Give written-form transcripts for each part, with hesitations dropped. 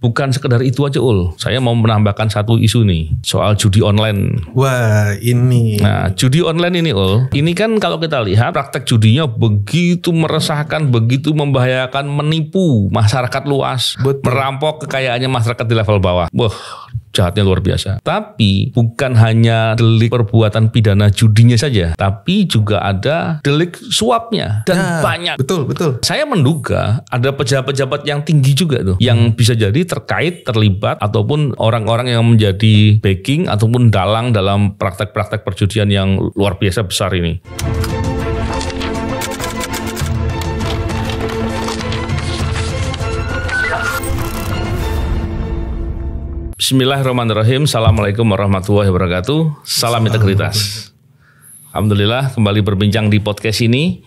bukan sekedar itu aja saya mau menambahkan satu isu nih soal judi online. Wah ini. Nah judi online ini ini kan kalau kita lihat praktek judinya begitu meresahkan, begitu membahayakan, menipu masyarakat luas, merampok kekayaannya masyarakat di level bawah. Wah jahatnya luar biasa. Tapi bukan hanya delik perbuatan pidana judinya saja, tapi juga ada delik suapnya dan banyak. Betul. Saya menduga ada pejabat-pejabat yang tinggi juga tuh, yang bisa jadi terkait, terlibat, ataupun orang-orang yang menjadi backing ataupun dalang dalam praktek-praktek perjudian yang luar biasa besar ini. Bismillahirrahmanirrahim. Assalamualaikum warahmatullahi wabarakatuh. Salam integritas. Alhamdulillah kembali berbincang di podcast ini.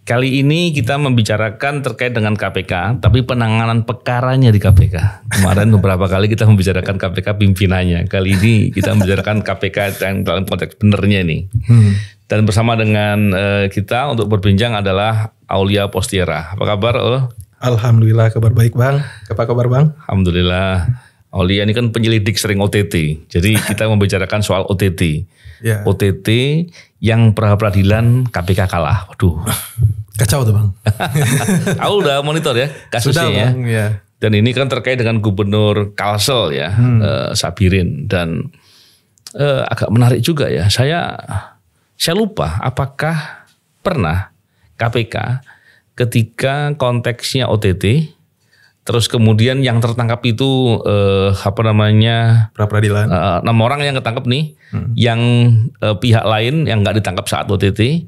Kali ini kita membicarakan terkait dengan KPK, tapi penanganan perkaranya di KPK. Kemarin beberapa kali kita membicarakan KPK pimpinannya. Kali ini kita membicarakan KPK dalam konteks benernya ini. Dan bersama dengan kita untuk berbincang adalah Aulia Postiera. Apa kabar, Alhamdulillah kabar baik Bang. Apa kabar Bang? Alhamdulillah. Aulia ini kan penyelidik sering OTT. Jadi kita membicarakan soal OTT. Ya. OTT yang pra peradilan KPK kalah. Waduh. Kacau tuh Bang. Aku udah monitor ya kasusnya. Sudah, Bang, ya. Dan ini kan terkait dengan Gubernur Kalsel ya, Sabirin. Dan agak menarik juga ya. Saya lupa apakah pernah KPK ketika konteksnya OTT, terus kemudian yang tertangkap itu pra peradilan. 6 orang yang ketangkap nih, yang pihak lain yang nggak ditangkap saat OTT,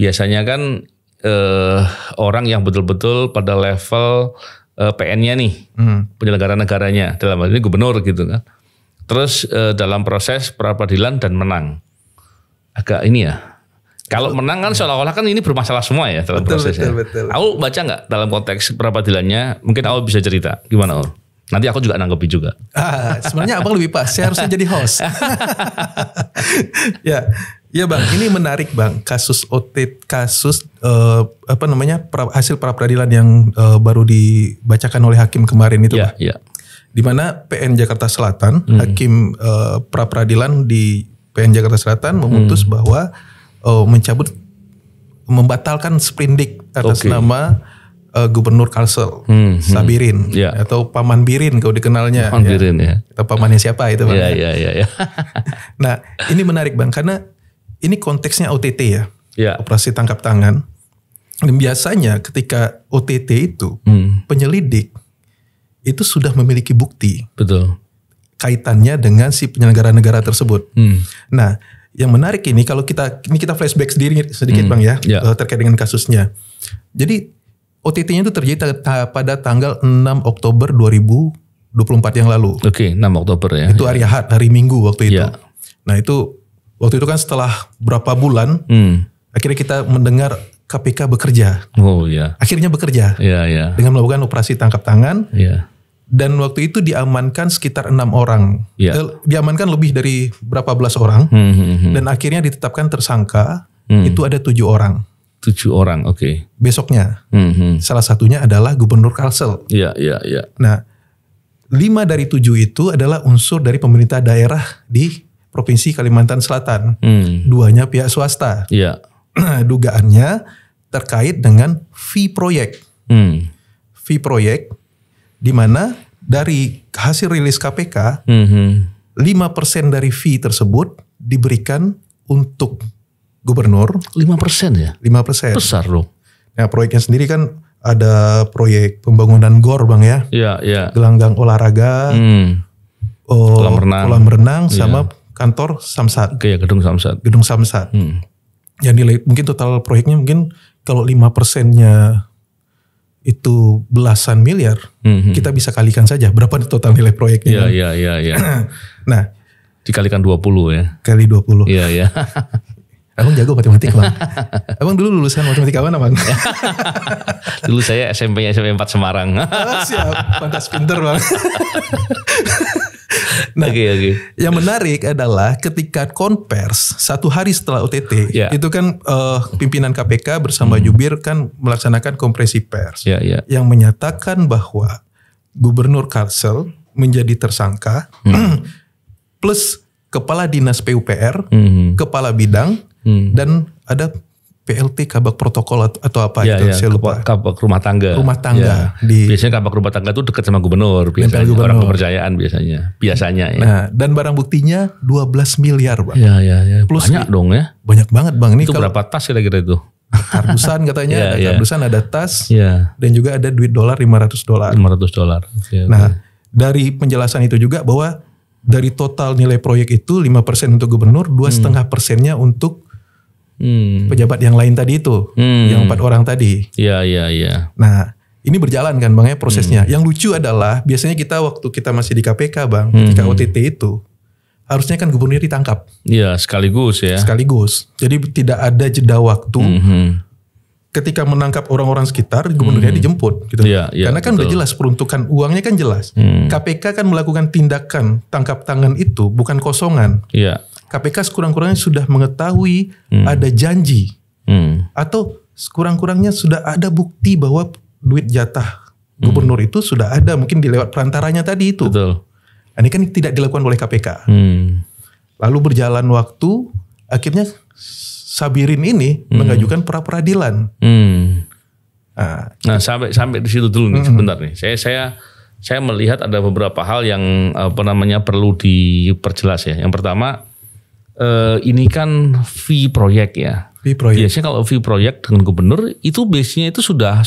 biasanya kan orang yang betul-betul pada level PN-nya nih, penyelenggara negaranya, dalam hal ini gubernur gitu kan. Terus dalam proses pra peradilan dan menang, agak ini ya. Kalau menang kan seolah-olah kan ini bermasalah semua ya dalam prosesnya. Betul. Aul baca nggak dalam konteks peradilannya? Mungkin Aul bisa cerita gimana Aul? Nanti aku juga nanggepi juga. Sebenarnya abang lebih pas. Saya harusnya jadi host. Ya Bang, ini menarik Bang. Kasus hasil pra peradilan yang baru dibacakan oleh hakim kemarin itu Bang. Iya. Di mana PN Jakarta Selatan, hakim pra peradilan di PN Jakarta Selatan memutus bahwa membatalkan sprindik atas nama Gubernur Kalsel, Sabirin, atau Paman Birin kalau dikenalnya. Paman Birin ya. Atau pamannya siapa itu Bang? Iya. Nah ini menarik Bang, karena ini konteksnya OTT ya, operasi tangkap tangan. Dan biasanya ketika OTT itu, penyelidik itu sudah memiliki bukti. Betul. Kaitannya dengan si penyelenggara negara tersebut. Nah, yang menarik ini kalau kita flashback sedikit Bang ya, terkait dengan kasusnya. Jadi OTT-nya itu terjadi pada tanggal 6 Oktober 2024 yang lalu. Oke, 6 Oktober ya. Itu hari Ahad, hari Minggu waktu itu. Nah itu waktu itu kan setelah berapa bulan, akhirnya kita mendengar KPK bekerja. Oh iya. Akhirnya bekerja. Iya. Dengan melakukan operasi tangkap tangan. Iya. Dan waktu itu diamankan sekitar 6 orang. Diamankan lebih dari berapa belas orang. Dan akhirnya ditetapkan tersangka itu ada 7 orang. 7 orang, oke. Besoknya. Salah satunya adalah Gubernur Kalsel. Iya. Nah 5 dari 7 itu adalah unsur dari pemerintah daerah di Provinsi Kalimantan Selatan. 2-nya pihak swasta. Iya. Nah dugaannya terkait dengan fee proyek. Fee proyek di mana dari hasil rilis KPK, 5% dari fee tersebut diberikan untuk gubernur. 5% ya? 5%. Besar loh. Nah proyeknya sendiri kan ada proyek pembangunan GOR Bang ya. Iya. Gelanggang olahraga, kolam renang sama kantor Samsat. Oke, gedung Samsat. Yang nilai mungkin total proyeknya mungkin kalau 5%-nya itu belasan miliar, kita bisa kalikan saja berapa total nilai proyeknya. Iya. Nah, dikalikan 20 ya. Kali 20. Iya. Abang jago matematik Bang. Abang dulu lulusan matematika mana Bang? Dulu saya SMP 4 Semarang. Siap, pantas pinter Bang. Nah, Oke. Yang menarik adalah ketika konvers 1 hari setelah OTT, itu kan pimpinan KPK bersama Jubir kan melaksanakan konferensi pers, yang menyatakan bahwa Gubernur Kalsel menjadi tersangka, plus Kepala Dinas PUPR, Kepala Bidang, dan ada PLT Kabak Protokol atau apa gitu, saya lupa. Kabak Rumah Tangga. Rumah Tangga. Ya. Biasanya Kabak Rumah Tangga itu dekat sama gubernur, biasanya orang kepercayaan biasanya ya. Nah, dan barang buktinya 12 miliar, Bang. Ya. Plus banyak dong ya. Banyak banget, Bang. Ini itu berapa tas kira-kira itu? Kardusan katanya, ada kardusan, ada tas, dan juga ada duit $500. $500. Nah, dari penjelasan itu juga bahwa dari total nilai proyek itu 5% untuk gubernur, 2,5%-nya untuk pejabat yang lain tadi itu, yang 4 orang tadi. Iya. Nah, ini berjalan kan Bang ya prosesnya. Yang lucu adalah biasanya waktu kita masih di KPK Bang, ketika OTT itu harusnya kan gubernur ditangkap. Iya, sekaligus ya. Sekaligus. Jadi tidak ada jeda waktu. Ketika menangkap orang-orang sekitar, gubernurnya dijemput gitu. Karena kan udah jelas peruntukan uangnya kan jelas. KPK kan melakukan tindakan tangkap tangan itu bukan kosongan. Iya. KPK sekurang-kurangnya sudah mengetahui ada janji atau sekurang-kurangnya sudah ada bukti bahwa duit jatah gubernur itu sudah ada, mungkin dilewat perantaranya tadi itu. Betul. Ini kan tidak dilakukan oleh KPK. Lalu berjalan waktu, akhirnya Sabirin ini mengajukan pra peradilan. Nah, sampai di situ dulu nih sebentar nih. Saya melihat ada beberapa hal yang perlu diperjelas ya. Yang pertama, ini kan fee proyek ya. Biasanya kalau fee proyek dengan gubernur itu biasanya itu sudah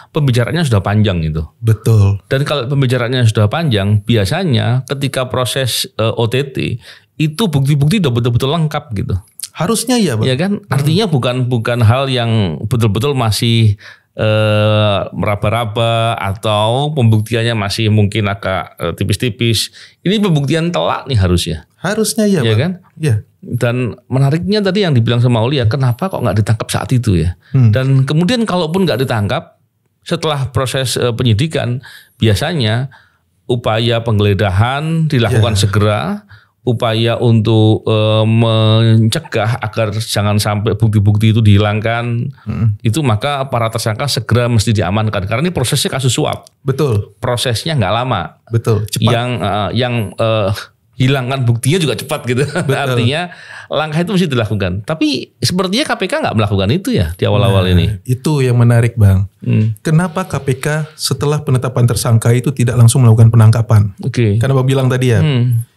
pembicaraannya sudah panjang itu. Betul. Dan kalau pembicaraannya sudah panjang, biasanya ketika proses OTT itu bukti-bukti udah betul-betul lengkap gitu. Harusnya ya, Bang. Ya kan? Artinya bukan hal yang betul-betul masih meraba-raba atau pembuktiannya masih mungkin agak tipis-tipis. Ini pembuktian telak nih harusnya. Harusnya ya, Bang. Kan? Iya. Dan menariknya tadi yang dibilang sama Aulia, kenapa kok nggak ditangkap saat itu ya? Dan kemudian kalaupun nggak ditangkap, setelah proses penyidikan, biasanya upaya penggeledahan dilakukan segera. Upaya untuk mencegah agar jangan sampai bukti-bukti itu dihilangkan, itu maka para tersangka segera mesti diamankan karena ini prosesnya kasus suap. Betul. Prosesnya nggak lama. Betul. Cepat. Yang hilangkan buktinya juga cepat gitu. Artinya langkah itu mesti dilakukan. Tapi sepertinya KPK nggak melakukan itu ya di awal-awal ini. Itu yang menarik Bang. Kenapa KPK setelah penetapan tersangka itu tidak langsung melakukan penangkapan? Karena Bang bilang tadi ya.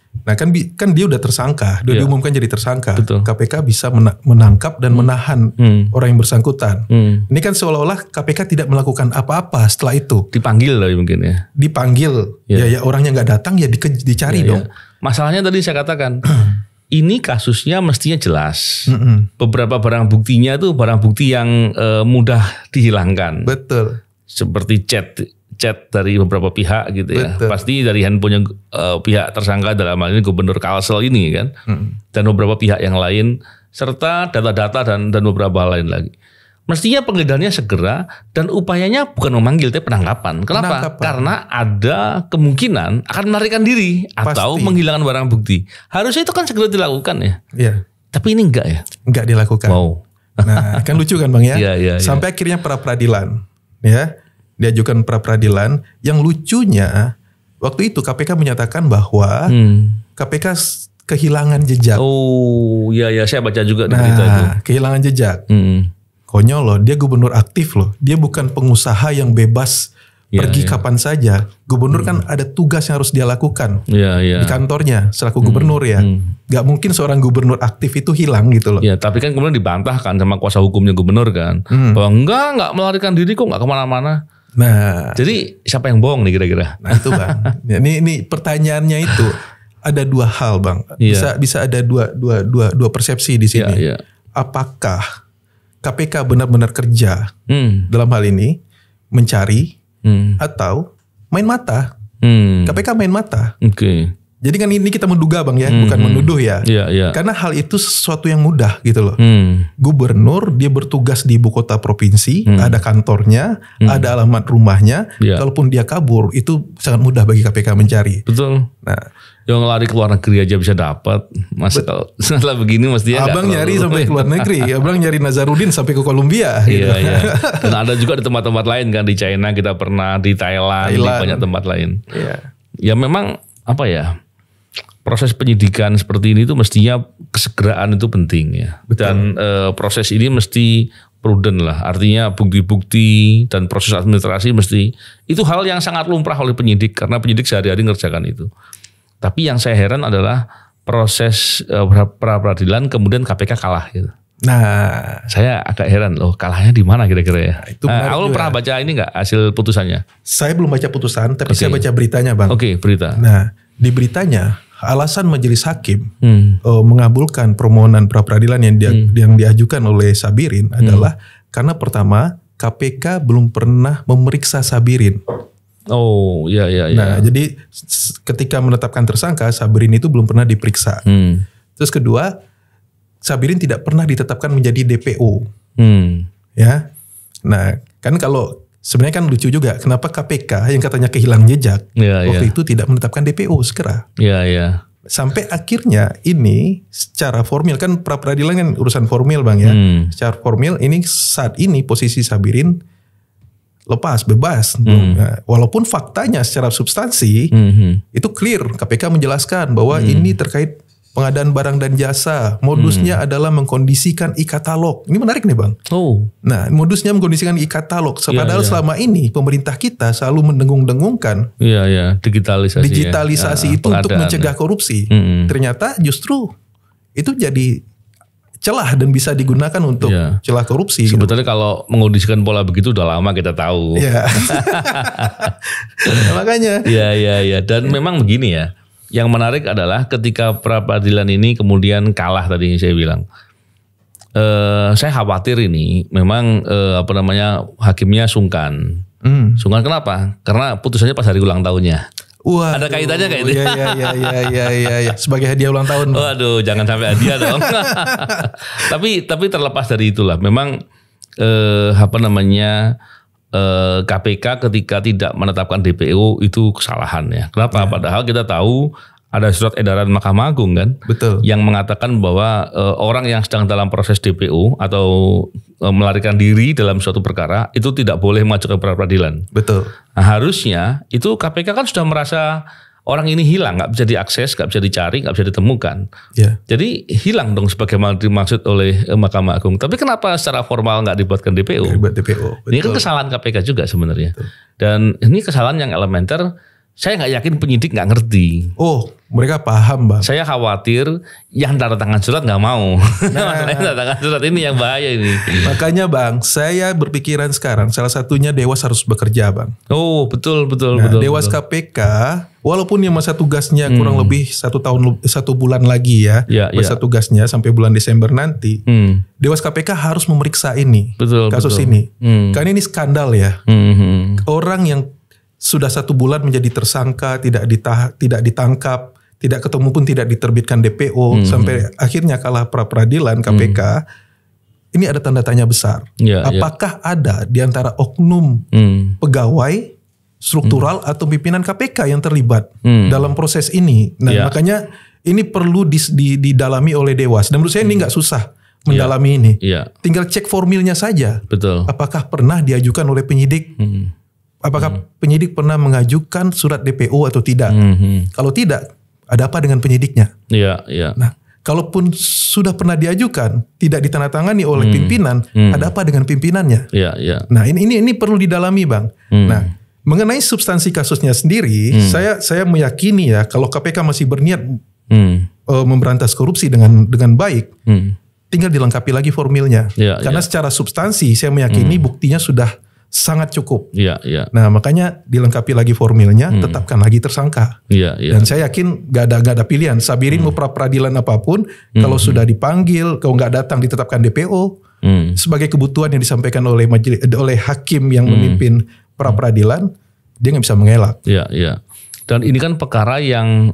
Nah kan dia udah tersangka, dia diumumkan jadi tersangka. Betul. KPK bisa menangkap dan menahan orang yang bersangkutan. Ini kan seolah-olah KPK tidak melakukan apa-apa setelah itu. Dipanggil lah mungkin ya. Dipanggil, ya orangnya nggak datang ya dicari dong. Masalahnya tadi saya katakan, ini kasusnya mestinya jelas. Beberapa barang buktinya itu barang bukti yang mudah dihilangkan. Betul. Seperti chat dari beberapa pihak gitu ya. Betul. Pasti dari handphonenya pihak tersangka dalam hal ini Gubernur Kalsel ini kan. Dan beberapa pihak yang lain serta data-data dan beberapa hal lain lagi. Mestinya penggeledahannya segera dan upayanya bukan memanggil tapi penangkapan. Kenapa? Karena ada kemungkinan akan melarikan diri atau menghilangkan barang bukti. Harusnya itu kan segera dilakukan ya. Iya. Tapi ini enggak ya? Enggak dilakukan. Wow. Nah, kan lucu kan Bang ya? Iya. Sampai akhirnya pra peradilan ya. Diajukan pra peradilan. Yang lucunya waktu itu KPK menyatakan bahwa KPK kehilangan jejak. Oh iya saya baca juga di berita itu. Kehilangan jejak. Konyol loh, dia gubernur aktif loh. Dia bukan pengusaha yang bebas pergi kapan saja. Gubernur kan ada tugas yang harus dia lakukan di kantornya selaku gubernur ya. Gak mungkin seorang gubernur aktif itu hilang gitu loh. Ya tapi kan kemudian dibantahkan sama kuasa hukumnya gubernur kan. Bahwa enggak melarikan diri kok, enggak kemana-mana. Nah, jadi siapa yang bohong nih kira-kira? Nah itu Bang. Ini pertanyaannya itu ada dua hal Bang. Bisa ada dua persepsi di sini. Apakah KPK benar-benar kerja dalam hal ini mencari atau main mata? KPK main mata. Jadi kan ini kita menduga Bang ya, bukan menuduh ya. Karena hal itu sesuatu yang mudah gitu loh. Gubernur dia bertugas di ibu kota provinsi, ada kantornya, ada alamat rumahnya. Kalaupun dia kabur itu sangat mudah bagi KPK mencari. Betul. Nah, yang lari ke luar negeri aja bisa dapat. Masa kalau salah begini mestinya Abang nyari sampai ke luar negeri, Abang nyari Nazarudin sampai ke Kolombia. Gitu. Iya. Dan ada juga di tempat-tempat lain kan, di China kita pernah, di Thailand. Di banyak tempat lain. Ya memang apa ya? Proses penyidikan seperti ini tuh mestinya kesegeraan itu penting ya. Betul. Dan proses ini mesti prudent lah. Artinya bukti-bukti dan proses administrasi mesti itu hal yang sangat lumrah oleh penyidik karena penyidik sehari-hari ngerjakan itu. Tapi yang saya heran adalah proses pra-peradilan kemudian KPK kalah gitu. Nah, saya agak heran loh, kalahnya di mana kira-kira ya? Itu Aku pernah baca ini nggak hasil putusannya? Saya belum baca putusan, tapi saya baca beritanya Bang. Oke, berita. Nah, di beritanya alasan majelis hakim mengabulkan permohonan pra-peradilan yang diajukan oleh Sabirin adalah karena pertama KPK belum pernah memeriksa Sabirin. Oh, iya. Nah, jadi ketika menetapkan tersangka Sabirin itu belum pernah diperiksa. Terus kedua, Sabirin tidak pernah ditetapkan menjadi DPO. Ya. Nah, kan kalau sebenarnya kan lucu juga kenapa KPK yang katanya kehilangan jejak waktu itu tidak menetapkan DPO segera. Iya. Sampai akhirnya ini secara formil kan pra-peradilan kan urusan formil Bang ya. Secara formil ini saat ini posisi Sabirin lepas bebas. Nah, walaupun faktanya secara substansi itu clear, KPK menjelaskan bahwa ini terkait pengadaan barang dan jasa. Modusnya adalah mengkondisikan e-katalog. Ini menarik nih Bang. Nah, modusnya mengkondisikan e-katalog. Padahal selama ini pemerintah kita selalu mendengung-dengungkan digitalisasi itu untuk mencegah korupsi. Ternyata justru itu jadi celah dan bisa digunakan untuk celah korupsi. Sebetulnya kalau mengkondisikan pola begitu udah lama kita tahu. Makanya. Iya. Dan memang begini ya. Yang menarik adalah ketika pra-peradilan ini kemudian kalah tadi saya bilang. Saya khawatir ini memang hakimnya sungkan. Sungkan kenapa? Karena putusannya pas hari ulang tahunnya. Wah, ada kaitannya kayak itu. Iya. Sebagai hadiah ulang tahun. Waduh, jangan sampai hadiah dong. Tapi terlepas dari itulah, memang KPK ketika tidak menetapkan DPO itu kesalahan ya. Kenapa? Padahal kita tahu ada surat edaran Mahkamah Agung kan, betul, yang mengatakan bahwa orang yang sedang dalam proses DPO atau melarikan diri dalam suatu perkara itu tidak boleh maju ke pra-peradilan. Betul. Nah, harusnya itu KPK kan sudah merasa orang ini hilang, nggak bisa diakses, nggak bisa dicari, nggak bisa ditemukan. Jadi hilang dong sebagaimana dimaksud oleh Mahkamah Agung. Tapi kenapa secara formal nggak dibuatkan DPO? DPO. Ini kan kesalahan KPK juga sebenarnya. Betul. Dan ini kesalahan yang elementer. Saya nggak yakin penyidik nggak ngerti. Oh, mereka paham Bang. Saya khawatir yang tanda tangan surat nggak mau. Tanda tangan surat ini yang bahaya ini. Makanya Bang, saya berpikiran sekarang salah satunya Dewas harus bekerja Bang. Oh betul. Dewas KPK, walaupun yang masa tugasnya kurang lebih 1 bulan lagi ya. Masa tugasnya sampai bulan Desember nanti. Dewas KPK harus memeriksa ini. Kasus ini. Karena ini skandal ya. Orang yang sudah 1 bulan menjadi tersangka, tidak ditangkap, tidak ketemu pun tidak diterbitkan DPO, sampai akhirnya kalah pra-peradilan KPK. Ini ada tanda tanya besar. Apakah ada di antara oknum pegawai struktural atau pimpinan KPK yang terlibat dalam proses ini? Nah, makanya ini perlu didalami oleh Dewas. Dan menurut saya ini nggak susah mendalami ini. Tinggal cek formilnya saja. Betul. Apakah pernah diajukan oleh penyidik? Apakah penyidik pernah mengajukan surat DPO atau tidak? Kalau tidak, ada apa dengan penyidiknya? Nah, kalaupun sudah pernah diajukan, tidak ditandatangani oleh pimpinan, ada apa dengan pimpinannya? Nah, ini perlu didalami Bang. Nah, mengenai substansi kasusnya sendiri, saya meyakini ya, kalau KPK masih berniat memberantas korupsi dengan baik, tinggal dilengkapi lagi formilnya. Karena secara substansi, saya meyakini buktinya sudah sangat cukup. Nah, makanya dilengkapi lagi formilnya, tetapkan lagi tersangka. Dan saya yakin gak ada pilihan. Sabirin mau pra-peradilan apapun, kalau sudah dipanggil, kalau nggak datang ditetapkan DPO, sebagai kebutuhan yang disampaikan oleh hakim yang memimpin pra-peradilan, dia nggak bisa mengelak. Dan ini kan perkara yang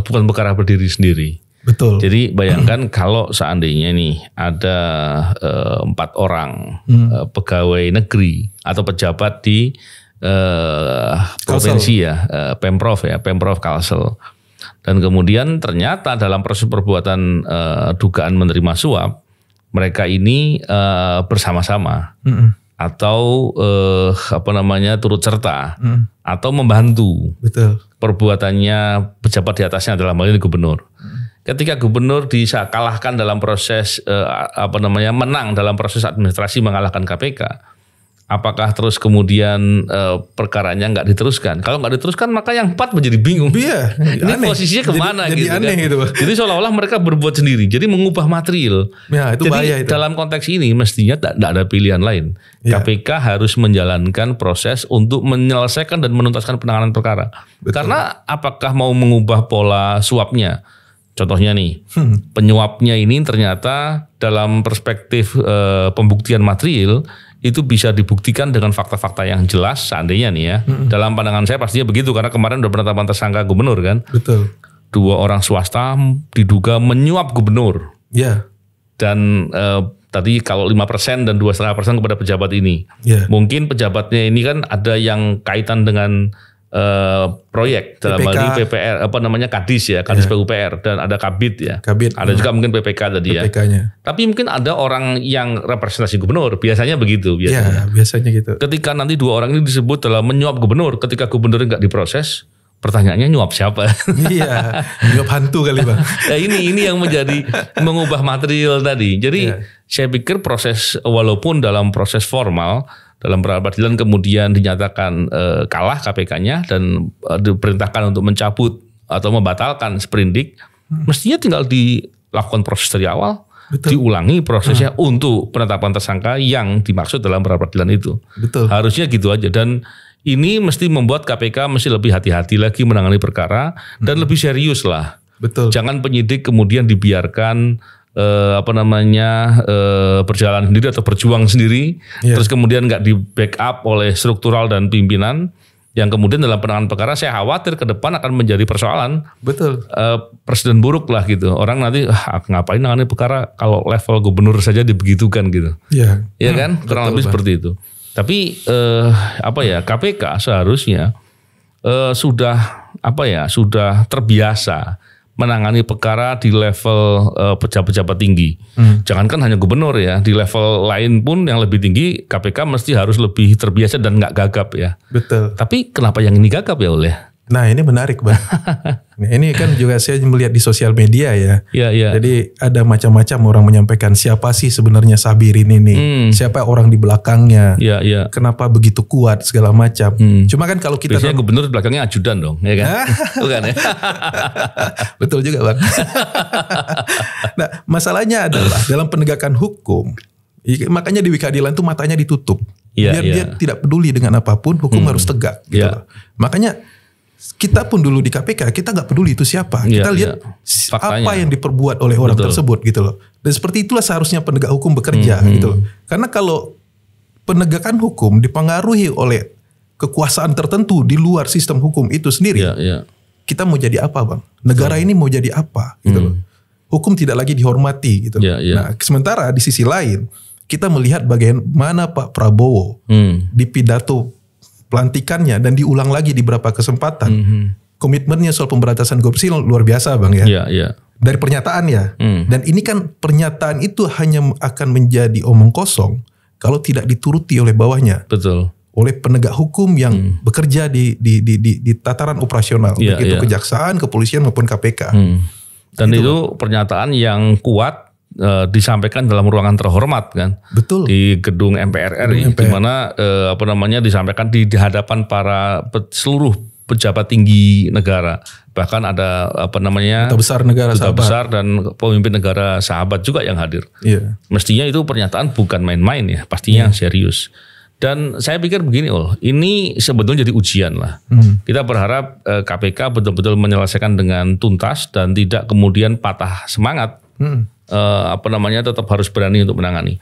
bukan perkara berdiri sendiri. Betul. Jadi bayangkan kalau seandainya nih ada 4 orang pegawai negeri atau pejabat di provinsi Pemprov Kalsel. Dan kemudian ternyata dalam proses perbuatan dugaan menerima suap, mereka ini bersama-sama atau turut serta atau membantu. Betul. Perbuatannya pejabat di atasnya adalah hal ini gubernur. Ketika gubernur dikalahkan dalam proses menang dalam proses administrasi mengalahkan KPK. Apakah terus kemudian perkaranya nggak diteruskan? Kalau nggak diteruskan maka yang 4 menjadi bingung. Iya. Ini aneh. Posisinya kemana jadi gitu aneh kan? Gitu. Jadi seolah-olah mereka berbuat sendiri. Jadi mengubah material. Ya, itu jadi bahaya itu. Dalam konteks ini mestinya tidak ada pilihan lain. Ya. KPK harus menjalankan proses untuk menyelesaikan dan menuntaskan penanganan perkara. Betul. Karena apakah mau mengubah pola suapnya? Contohnya nih, penyuapnya ini ternyata dalam perspektif pembuktian material itu bisa dibuktikan dengan fakta-fakta yang jelas seandainya nih ya. Dalam pandangan saya pastinya begitu karena kemarin udah penetapan tersangka gubernur kan. Betul. 2 orang swasta diduga menyuap gubernur. Ya. Dan tadi kalau 5% dan 2,5% kepada pejabat ini. Ya. Mungkin pejabatnya ini kan ada yang kaitan dengan proyek dalam hal ini PPR Kadis ya, Kadis PUPR dan ada Kabid ya. Ada juga mungkin PPK tadi ya. PPK-nya. Tapi mungkin ada orang yang representasi gubernur, biasanya begitu biasanya. Ya, biasanya gitu. Ketika nanti 2 orang ini disebut dalam menyuap gubernur, ketika gubernur nggak diproses, pertanyaannya nyuap siapa? Iya, nyuap hantu kali Bang. Nah, ini yang menjadi mengubah material tadi. Jadi saya pikir proses walaupun dalam proses formal dalam peradilan kemudian dinyatakan kalah KPK-nya dan diperintahkan untuk mencabut atau membatalkan sprindik, mestinya tinggal dilakukan proses dari awal, diulangi prosesnya untuk penetapan tersangka yang dimaksud dalam peradilan itu. Betul. Harusnya gitu aja dan ini mesti membuat KPK mesti lebih hati-hati lagi menangani perkara dan lebih serius lah. Betul. Jangan penyidik kemudian dibiarkan berjalan sendiri atau berjuang sendiri, terus kemudian nggak di backup oleh struktural dan pimpinan, yang kemudian dalam penanganan perkara saya khawatir ke depan akan menjadi persoalan. Betul. Presiden buruk lah gitu. Orang nanti ngapain nangani perkara kalau level gubernur saja dibegitukan gitu. Iya. Ya kan? Kurang lebih seperti itu. Tapi KPK seharusnya sudah terbiasa menangani perkara di level pejabat-pejabat tinggi. Jangankan hanya gubernur ya, di level lain pun yang lebih tinggi KPK mesti harus lebih terbiasa dan nggak gagap ya. Betul. Tapi kenapa yang ini gagap ya oleh? Nah ini menarik Bang. Ini kan juga saya melihat di sosial media ya. Iya. Jadi ada macam-macam orang menyampaikan siapa sih sebenarnya Sabirin ini. Siapa orang di belakangnya. Iya. Kenapa begitu kuat segala macam. Cuma kan kalau kita... Biasanya gubernur di belakangnya ajudan dong. Ya kan? Bukan ya? Betul juga Bang. Nah masalahnya adalah dalam penegakan hukum. Makanya di Wikadilan tuh matanya ditutup. Biar dia tidak peduli dengan apapun, hukum harus tegak. Gitu loh. Makanya kita pun dulu di KPK kita nggak peduli itu siapa, kita lihat apa yang diperbuat oleh orang tersebut gitu loh. Dan seperti itulah seharusnya penegak hukum bekerja gitu loh. Karena kalau penegakan hukum dipengaruhi oleh kekuasaan tertentu di luar sistem hukum itu sendiri, kita mau jadi apa Bang? Negara ini mau jadi apa gitu loh. Hukum tidak lagi dihormati gitu. Nah sementara di sisi lain kita melihat bagaimana Pak Prabowo di pidato pelantikannya dan diulang lagi di beberapa kesempatan. Komitmennya soal pemberantasan korupsi luar biasa Bang ya. Dari pernyataan ya. Dan ini kan pernyataan itu hanya akan menjadi omong kosong kalau tidak dituruti oleh bawahnya. Betul. Oleh penegak hukum yang bekerja di tataran operasional. Baik itu kejaksaan, kepolisian maupun KPK. Gitu, Dan itu pernyataan yang kuat disampaikan dalam ruangan terhormat kan. Betul. Di gedung MPR RI di mana disampaikan di hadapan para seluruh pejabat tinggi negara. Bahkan ada duta besar negara sahabat. Besar dan pemimpin negara sahabat juga yang hadir. Mestinya itu pernyataan bukan main-main ya, pastinya serius. Dan saya pikir begini ini sebetulnya jadi ujian lah. Kita berharap KPK betul-betul menyelesaikan dengan tuntas dan tidak kemudian patah semangat. Tetap harus berani untuk menangani.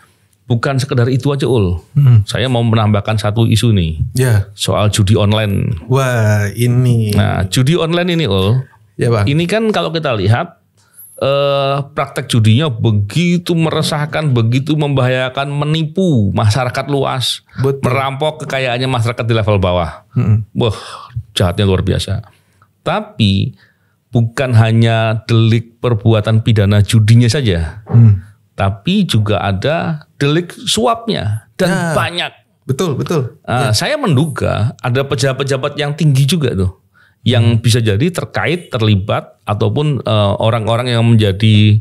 bukan sekedar itu aja Ul. Saya mau menambahkan satu isu nih. Ya. Soal judi online. Wah, ini. Nah, judi online ini Ul. Ya, Bang. Ini kan kalau kita lihat praktek judinya begitu meresahkan, begitu membahayakan, menipu masyarakat luas, merampok kekayaannya masyarakat di level bawah. Wah, jahatnya luar biasa. Tapi bukan hanya delik perbuatan pidana judinya saja, tapi juga ada delik suapnya dan banyak. Betul. Saya menduga ada pejabat-pejabat yang tinggi juga tuh. Yang bisa jadi terkait, terlibat, ataupun orang-orang yang menjadi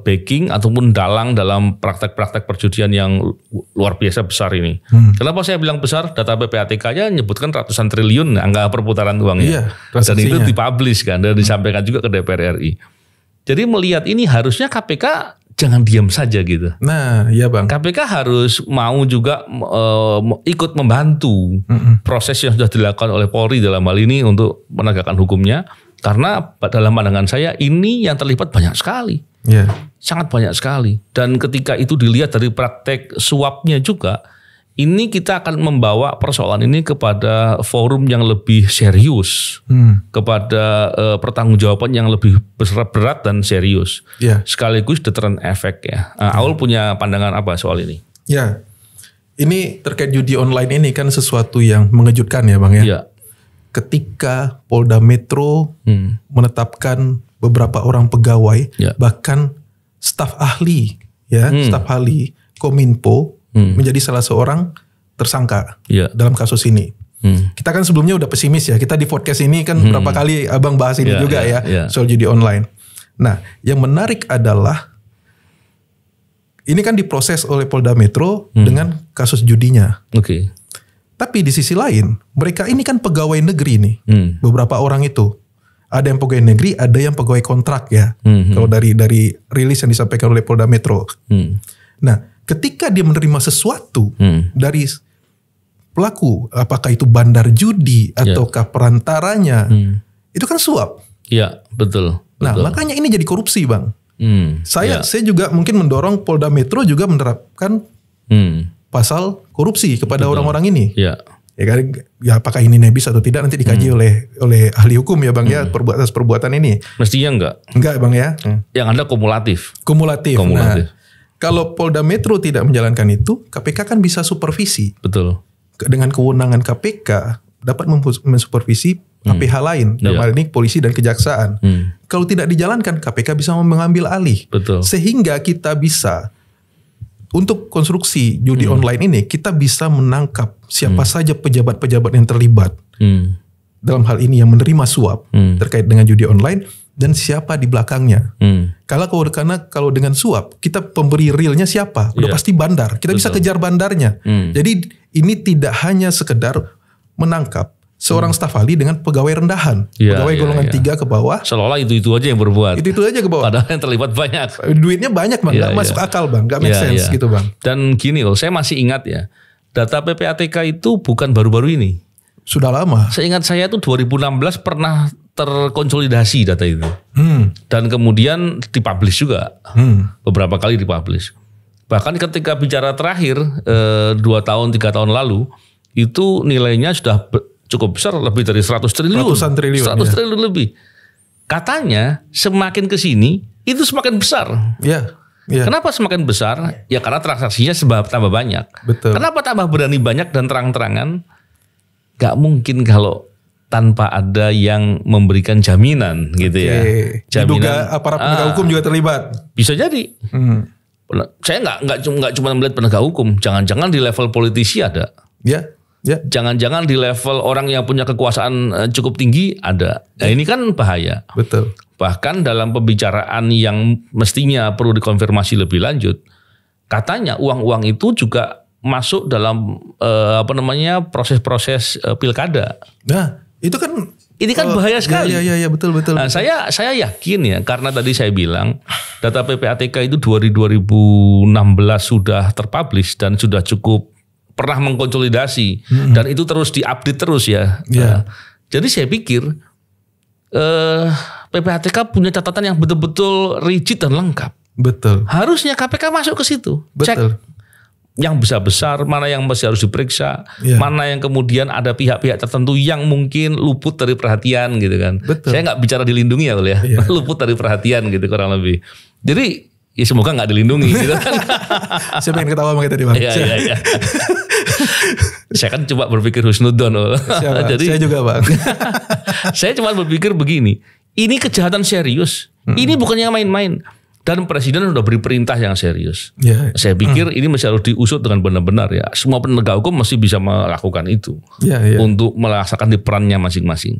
backing ataupun dalang dalam praktek-praktek perjudian yang luar biasa besar ini. Kenapa saya bilang besar? Data PPATK-nya menyebutkan ratusan triliun angka perputaran uangnya. Dan itu dipublish kan, dan disampaikan juga ke DPR RI. Jadi melihat ini harusnya KPK jangan diam saja gitu. Nah, iya Bang. KPK harus mau juga ikut membantu proses yang sudah dilakukan oleh Polri dalam hal ini untuk menegakkan hukumnya. Karena dalam pandangan saya ini yang terlibat banyak sekali. Yeah. Sangat banyak sekali. Dan ketika itu dilihat dari praktek suapnya juga, ini kita akan membawa persoalan ini kepada forum yang lebih serius, kepada pertanggungjawaban yang lebih berat dan serius, sekaligus deterrent effect ya. Aul punya pandangan apa soal ini? Ya, ini terkait judi online ini kan sesuatu yang mengejutkan ya Bang ya. Ya. Ketika Polda Metro menetapkan beberapa orang pegawai, bahkan staf ahli, staf ahli Kominfo. Menjadi salah seorang tersangka dalam kasus ini. Kita kan sebelumnya udah pesimis ya. Kita di podcast ini kan berapa kali Abang bahas ini juga soal judi online. Nah, yang menarik adalah ini kan diproses oleh Polda Metro dengan kasus judinya. Oke. Tapi di sisi lain, mereka ini kan pegawai negeri nih. Beberapa orang itu. Ada yang pegawai negeri, ada yang pegawai kontrak ya. Kalau dari rilis yang disampaikan oleh Polda Metro. Nah, ketika dia menerima sesuatu dari pelaku, apakah itu bandar judi ataukah perantaranya, itu kan suap. Iya, betul. Nah, makanya ini jadi korupsi, Bang. Saya juga mungkin mendorong Polda Metro juga menerapkan pasal korupsi kepada orang-orang ini. Iya. Ya apakah ini nebis atau tidak nanti dikaji oleh ahli hukum ya Bang ya atas perbuatan ini. Mestinya enggak Bang ya. Yang ada kumulatif. Nah, kalau Polda Metro tidak menjalankan itu, KPK kan bisa supervisi. Betul. Dengan kewenangan KPK dapat mensupervisi PPH lain, dalam hal ini polisi dan kejaksaan. Kalau tidak dijalankan, KPK bisa mengambil alih. Betul. Sehingga kita bisa, untuk konstruksi judi online ini, kita bisa menangkap siapa saja pejabat-pejabat yang terlibat. Dalam hal ini yang menerima suap terkait dengan judi online, dan siapa di belakangnya. Karena kalau dengan suap, kita pemberi realnya siapa? Udah pasti bandar. Kita bisa kejar bandarnya. Jadi ini tidak hanya sekedar menangkap seorang staf ahli dengan pegawai rendahan. Pegawai golongan 3 ke bawah. Seolah itu aja yang berbuat. Itu aja ke bawah. Padahal yang terlibat banyak. Duitnya banyak Bang. Gak masuk akal Bang. Gak make sense gitu Bang. Dan gini loh, saya masih ingat ya. Data PPATK itu bukan baru-baru ini. Sudah lama. Seingat saya tuh 2016 pernah terkonsolidasi data itu. Dan kemudian dipublish juga. Beberapa kali dipublish. Bahkan ketika bicara terakhir 2 tahun 3 tahun lalu, itu nilainya sudah cukup besar, lebih dari 100 triliun. Ratusan triliun. 100 triliun lebih. Katanya semakin ke sini itu semakin besar. Iya. Kenapa semakin besar? Ya karena transaksinya tambah banyak. Betul. Kenapa tambah berani banyak dan terang-terangan? Gak mungkin kalau tanpa ada yang memberikan jaminan gitu ya. Jaminan. Diduga aparat penegak hukum juga terlibat. Bisa jadi. Saya nggak cuma melihat penegak hukum. Jangan-jangan di level politisi ada. Ya. Jangan-jangan di level orang yang punya kekuasaan cukup tinggi ada. Nah ini kan bahaya. Betul. Bahkan dalam pembicaraan yang mestinya perlu dikonfirmasi lebih lanjut, katanya uang-uang itu juga masuk dalam proses-proses pilkada. Nah, itu kan ini kan bahaya sekali. Iya, betul. Nah, saya yakin ya, karena tadi saya bilang data PPATK itu 2016 sudah terpublish dan sudah cukup pernah mengkonsolidasi dan itu terus diupdate terus ya. Jadi saya pikir PPATK punya catatan yang betul-betul rigid dan lengkap. Betul. Harusnya KPK masuk ke situ. Betul. Cek yang besar-besar, mana yang masih harus diperiksa, mana yang kemudian ada pihak-pihak tertentu yang mungkin luput dari perhatian gitu kan. Betul. Saya nggak bicara dilindungi ya, luput dari perhatian gitu kurang lebih. Jadi ya semoga nggak dilindungi gitu kan. Saya pengen ketawa sama kita tadi Bang. Iya. Saya kan coba berpikir husnudon. Jadi saya juga Bang. Saya cuma berpikir begini, ini kejahatan serius. Ini bukannya main-main. Dan presiden sudah beri perintah yang serius. Saya pikir ini masih harus diusut dengan benar-benar ya. Semua penegak hukum masih bisa melakukan itu. Untuk melaksanakan di perannya masing-masing.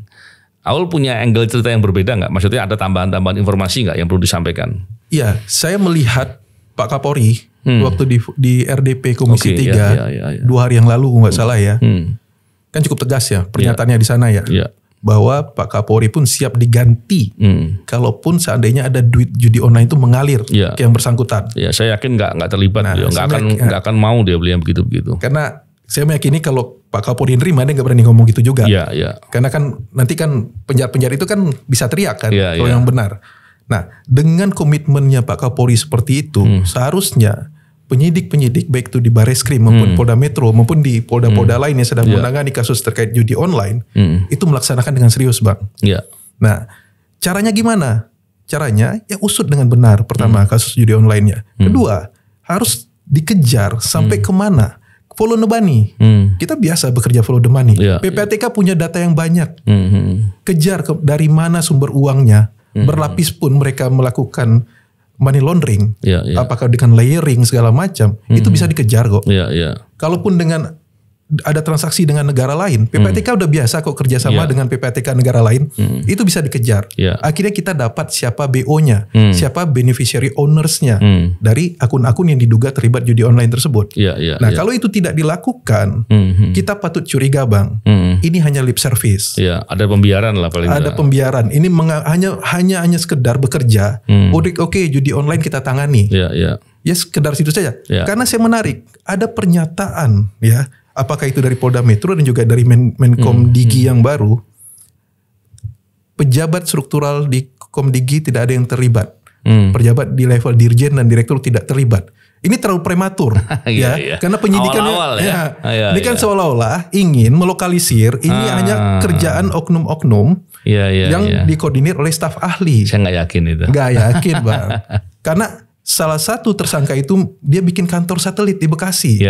Aul punya angle cerita yang berbeda nggak? Maksudnya ada tambahan-tambahan informasi nggak yang perlu disampaikan? Iya, saya melihat Pak Kapolri waktu di RDP Komisi 3 2 hari yang lalu nggak salah ya, kan cukup tegas ya pernyataannya di sana ya, bahwa Pak Kapolri pun siap diganti kalaupun seandainya ada duit judi online itu mengalir ke yang bersangkutan. Ya, saya yakin nggak terlibat, nggak akan mau dia beli yang begitu. Karena saya meyakini kalau Pak Kapolri nerima dia nggak berani ngomong gitu juga. Karena kan nanti kan penjahat-penjahat itu kan bisa teriak kan kalau yang benar. Nah, dengan komitmennya Pak Kapolri seperti itu, seharusnya penyidik-penyidik baik itu di Bareskrim maupun Polda Metro maupun di Polda-Polda lain yang sedang menangani kasus terkait judi online, itu melaksanakan dengan serius, Bang. Nah, caranya gimana? Caranya ya usut dengan benar. Pertama, kasus judi online-nya. Kedua, harus dikejar sampai kemana? Follow the money. Kita biasa bekerja follow the money. PPATK punya data yang banyak. Kejar dari mana sumber uangnya. Berlapis pun mereka melakukan money laundering, apakah dengan layering segala macam, itu bisa dikejar kok. Kalaupun dengan ada transaksi dengan negara lain, PPATK udah biasa kok kerjasama dengan PPATK negara lain, itu bisa dikejar. Akhirnya kita dapat siapa BO-nya, siapa beneficiary owners-nya dari akun-akun yang diduga terlibat judi online tersebut. Nah, kalau itu tidak dilakukan, kita patut curiga, Bang. Ini hanya lip service. Ada pembiaran lah paling. Ada pembiaran. Ini hanya sekedar bekerja. Oke, judi online kita tangani. Ya sekedar situ saja. Karena saya menarik, ada pernyataan ya. Apakah itu dari Polda Metro dan juga dari Menkom Digi yang baru, pejabat struktural di Komdigi tidak ada yang terlibat. Pejabat di level dirjen dan direktur tidak terlibat. Ini terlalu prematur karena penyidikan ini kan seolah-olah ingin melokalisir ini hanya kerjaan oknum-oknum yang dikoordinir oleh staf ahli. Saya nggak yakin itu. Nggak yakin, Bang. Karena salah satu tersangka itu dia bikin kantor satelit di Bekasi.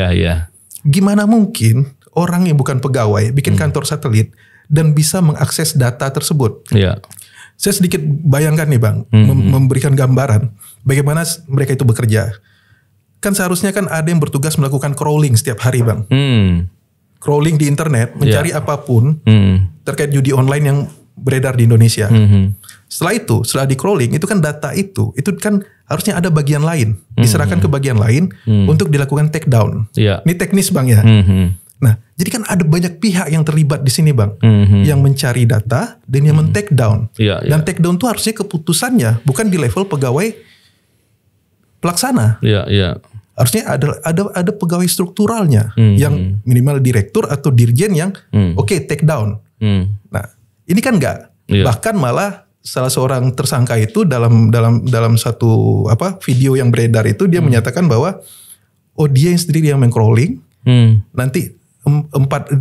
Gimana mungkin orang yang bukan pegawai bikin kantor satelit dan bisa mengakses data tersebut? Saya sedikit bayangkan nih, Bang, memberikan gambaran bagaimana mereka itu bekerja. Kan seharusnya kan ada yang bertugas melakukan crawling setiap hari, Bang. Crawling di internet, mencari apapun terkait judi online yang beredar di Indonesia. Setelah di crawling, itu kan data itu kan harusnya ada bagian lain, diserahkan ke bagian lain untuk dilakukan take down. Ini teknis, Bang ya. Nah, jadi kan ada banyak pihak yang terlibat di sini, Bang, yang mencari data dan yang men-take down. Dan take down itu harusnya keputusannya bukan di level pegawai pelaksana. Harusnya ada pegawai strukturalnya yang minimal direktur atau dirjen yang take down. Nah, ini kan enggak. Bahkan malah salah seorang tersangka itu dalam satu video yang beredar itu dia menyatakan bahwa dia yang sendiri yang men-crawling, nanti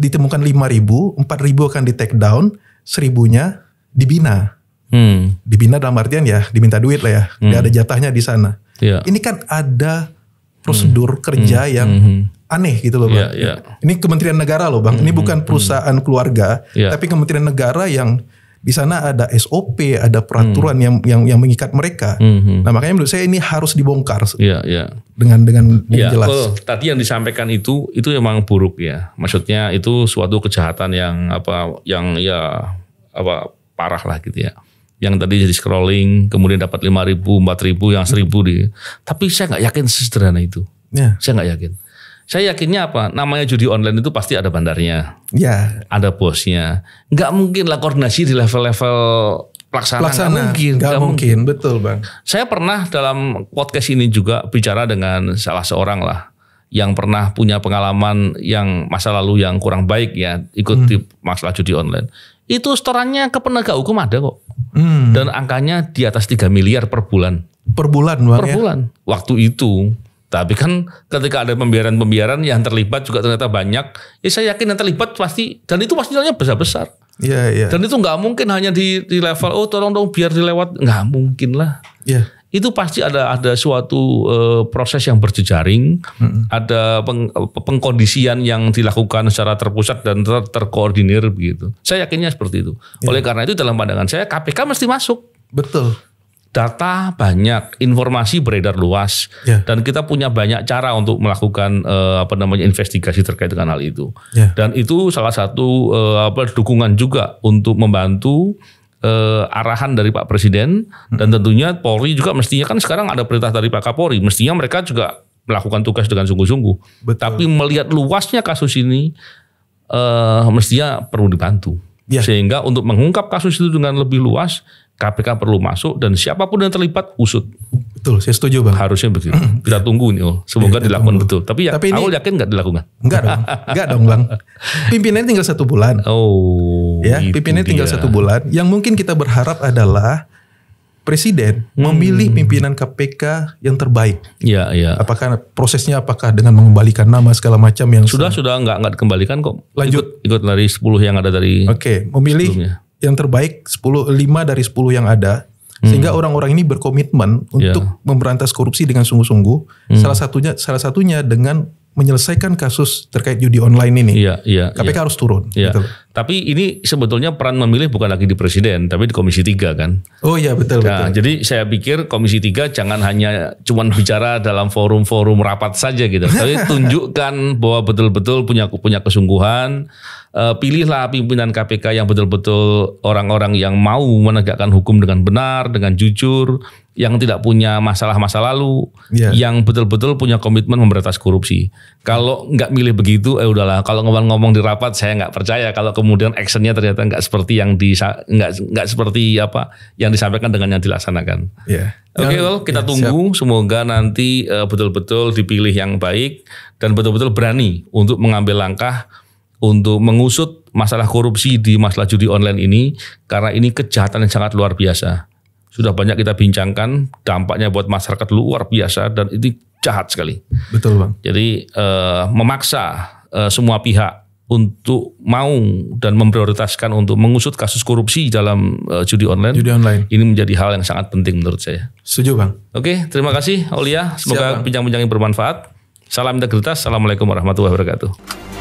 ditemukan 5.000, 4.000 akan di take down, 1.000-nya dibina. Dibina dalam artian ya diminta duit lah ya, dia ada jatahnya di sana. Ini kan ada prosedur kerja yang aneh gitu loh, Bang. Ini Kementerian Negara loh, Bang. Ini bukan perusahaan keluarga, tapi Kementerian Negara yang di sana ada SOP, ada peraturan yang mengikat mereka. Nah, makanya menurut saya ini harus dibongkar. Dengan jelas. Tadi yang disampaikan itu memang buruk ya. Maksudnya itu suatu kejahatan yang parah lah gitu ya. Yang tadi jadi scrolling, kemudian dapat 5.000, 4.000, yang 1.000 Tapi saya nggak yakin sesederhana itu. Saya nggak yakin. Saya yakinnya apa? Namanya judi online itu pasti ada bandarnya, ada bosnya. Nggak mungkin lah koordinasi di level-level pelaksana. Nggak mungkin, betul, Bang. Saya pernah dalam podcast ini juga bicara dengan salah seorang lah yang pernah punya pengalaman yang masa lalu yang kurang baik ya, ikut di masalah judi online. Itu setorannya ke penegak hukum ada kok. Dan angkanya di atas 3 miliar per bulan. Per bulan Bang. Per bulan. Waktu itu. Tapi kan ketika ada pembiaran-pembiaran yang terlibat juga ternyata banyak. Ya saya yakin yang terlibat pasti. Dan itu pasti nilainya besar-besar. Iya. Dan itu nggak mungkin hanya di level, tolong dong biar dilewat. Nggak mungkin lah. Iya. Itu pasti ada suatu proses yang berjejaring. Ada pengkondisian yang dilakukan secara terpusat dan terkoordinir begitu. Saya yakinnya seperti itu. Oleh karena itu dalam pandangan saya KPK mesti masuk. Betul. Data banyak, informasi beredar luas, dan kita punya banyak cara untuk melakukan investigasi terkait dengan hal itu. Dan itu salah satu dukungan juga untuk membantu arahan dari Pak Presiden, dan tentunya Polri juga mestinya kan sekarang ada perintah dari Pak Kapolri, mestinya mereka juga melakukan tugas dengan sungguh-sungguh. Tapi melihat luasnya kasus ini, mestinya perlu dibantu. Sehingga untuk mengungkap kasus itu dengan lebih luas, KPK perlu masuk dan siapapun yang terlibat usut. Betul, saya setuju Bang. Harusnya begitu. Kita tunggu nih, semoga dilakukan betul. Tapi ini, aku yakin nggak dilakukan. Enggak dong Bang. Pimpinannya tinggal 1 bulan. Pimpinannya tinggal 1 bulan. Yang mungkin kita berharap adalah Presiden memilih pimpinan KPK yang terbaik. Iya. Apakah prosesnya dengan mengembalikan nama segala macam yang sudah nggak dikembalikan kok. Lanjut ikut dari 10 yang ada dari. Memilih sebelumnya. Yang terbaik 5 dari 10 yang ada, sehingga orang-orang ini berkomitmen untuk memberantas korupsi dengan sungguh-sungguh. Salah satunya dengan menyelesaikan kasus terkait judi online ini. KPK harus turun. Gitu. Tapi ini sebetulnya peran memilih bukan lagi di Presiden, tapi di Komisi 3 kan. Oh iya betul. Jadi saya pikir Komisi 3 jangan hanya cuman bicara dalam forum-forum rapat saja gitu. Tapi tunjukkan bahwa betul-betul punya kesungguhan. Pilihlah pimpinan KPK yang betul-betul orang-orang yang mau menegakkan hukum dengan benar, dengan jujur, yang tidak punya masalah masa lalu, yang betul-betul punya komitmen memberantas korupsi. Kalau nggak milih begitu, udahlah. Kalau ngomong-ngomong di rapat, saya nggak percaya kalau kemudian actionnya ternyata nggak seperti nggak seperti apa yang disampaikan dengan yang dilaksanakan. Oke, kita tunggu. Semoga nanti betul-betul dipilih yang baik dan betul-betul berani untuk mengambil langkah untuk mengusut masalah korupsi di masalah judi online ini, karena ini kejahatan yang sangat luar biasa. Sudah banyak kita bincangkan, dampaknya buat masyarakat luar biasa dan itu jahat sekali. Betul Bang. Jadi memaksa semua pihak untuk mau dan memprioritaskan untuk mengusut kasus korupsi dalam judi online. Ini menjadi hal yang sangat penting menurut saya. Setuju Bang. Oke, terima kasih Aulia. Semoga bincang-bincang yang bermanfaat. Salam integritas. Assalamualaikum warahmatullahi wabarakatuh.